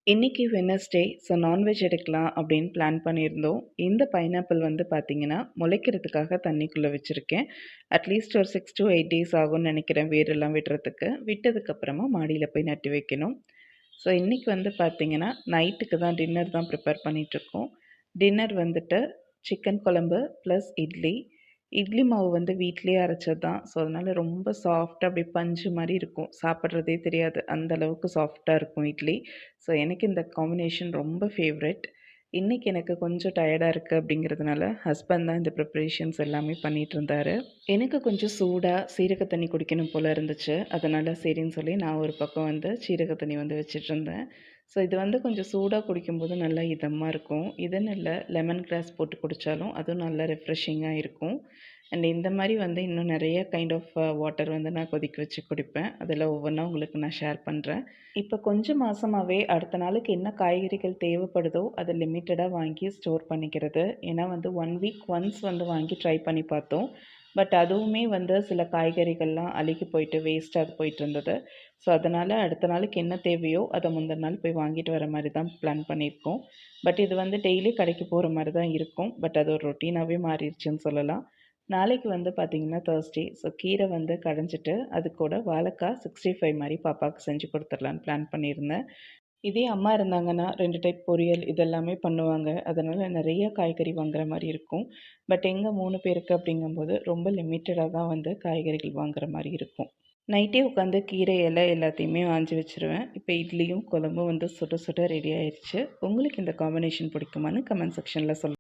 இன்னைக்கு Wednesday. So non veg எடுக்கலாம் அப்படின்னு பிளான் பண்ணியிருந்தோம். இந்த பைனாப்பிள் வந்து பார்த்தீங்கன்னா, முளைக்கிறதுக்காக தண்ணிக்குள்ள வச்சிருக்கேன். அட்லீஸ்ட் ஒரு 6 to 8 டேஸ் ஆகும்னு நெனைக்கிறேன் வேரெல்லாம் விடுறதுக்கு. விட்டதுக்கப்புறமா மாடியில போய் நட்டு வைக்கணும். ஸோ இன்னைக்கு வந்து பார்த்தீங்கன்னா, நைட்டுக்கு தான் டின்னர் தான் ப்ரிப்பேர் பண்ணிட்டுருக்கோம். டின்னர் வந்துட்டு சிக்கன் குழம்பு ப்ளஸ் இட்லி. இட்லி மாவு வந்து வீட்லயே அரைச்சது தான். ஸோ அதனால ரொம்ப சாஃப்ட்டா அப்படியே பஞ்சு மாரி இருக்கும். சாப்பிட்றதே தெரியாது. அந்த அளவுக்கு சாஃப்ட்டா இருக்கும் இட்லி. ஸோ எனக்கு இந்த காம்பினேஷன் ரொம்ப ஃபேவரெட். இன்னைக்கு எனக்கு கொஞ்சம் டயர்டா இருக்கு அப்படிங்கிறதுனால, ஹஸ்பண்ட் தான் இந்த ப்ரிப்பரேஷன்ஸ் எல்லாமே பண்ணிட்டுருந்தாரு. எனக்கு கொஞ்சம் சூடா சீரக தண்ணி குடிக்கணும் போல இருந்துச்சு. அதனால சரின்னு சொல்லி நான் ஒரு பக்கம் வந்து சீரக தண்ணி வந்து வச்சுட்டுருந்தேன். ஸோ இது வந்து கொஞ்சம் சூடா குடிக்கும்போது நல்லா இதமா இருக்கும். இதுன்னு இல்ல, லெமன் கிராஸ் போட்டு குடித்தாலும் அதுவும் நல்லா ரெஃப்ரெஷிங்கா இருக்கும். அண்ட் இந்த மாரி வந்து இன்னும் நெறைய கைண்ட் ஆஃப் வாட்டர் வந்து நான் கொதிக்க வச்சு குடிப்பேன். அதில ஒவ்வொன்னா உங்களுக்கு நான் ஷேர் பண்றேன். இப்ப கொஞ்சம் மாசமாவே அடுத்த நாளுக்கு என்ன காய்கறிகள் தேவைப்படுதோ, அத லிமிட்டடா வாங்கி ஸ்டோர் பண்ணிக்கிறது. ஏன்னா வந்து 1 வீக் ஒன்ஸ் வந்து வாங்கி ட்ரை பண்ணி பார்த்தோம். பட் அதுவுமே வந்து சில காய்கறிகள்லாம் அழுகி போயிட்டு வேஸ்ட்டா அது போயிட்டுருந்தது. ஸோ அதனால அடுத்த நாளுக்கு என்ன தேவையோ, அத முந்தின நாள் போய் வாங்கிட்டு வர மாரி தான் பிளான் பண்ணியிருக்கோம். பட் இது வந்து டெய்லி கடைக்கு போற மாரி தான் இருக்கும். பட் அது ஒரு ரொட்டீனாவே மாறிருச்சுன்னு சொல்லலாம். நாளைக்கு வந்து பார்த்தீங்கன்னா தர்ஸ்டே. ஸோ கீரை வந்து கடைஞ்சிட்டு, அது கூட வாழைக்கா 65 மாரி பாப்பாவுக்கு செஞ்சு குடுத்துடலான்னு பிளான் பண்ணியிருந்தேன். இதே அம்மா இருந்தாங்கன்னா 2 டைப் பொரியல் இதெல்லாமே பண்ணுவாங்க. அதனால நெறைய காய்கறி வாங்குற மாரி இருக்கும். பட் எங்க 3 பேருக்கு அப்படிங்கும்போது ரொம்ப லிமிட்டடா தான் வந்து காய்கறிகள் வாங்குற மாரி இருக்கும். நைட்டே உட்காந்து கீரை இலை எல்லாத்தையுமே ஆஞ்சு வச்சுருவேன். இப்போ இட்லியும் குழம்பும் வந்து சுட சுட ரெடி ஆயிருச்சு. உங்களுக்கு இந்த காம்பினேஷன் பிடிக்குமான்னு கமெண்ட் செக்ஷன்ல சொல்லுங்க.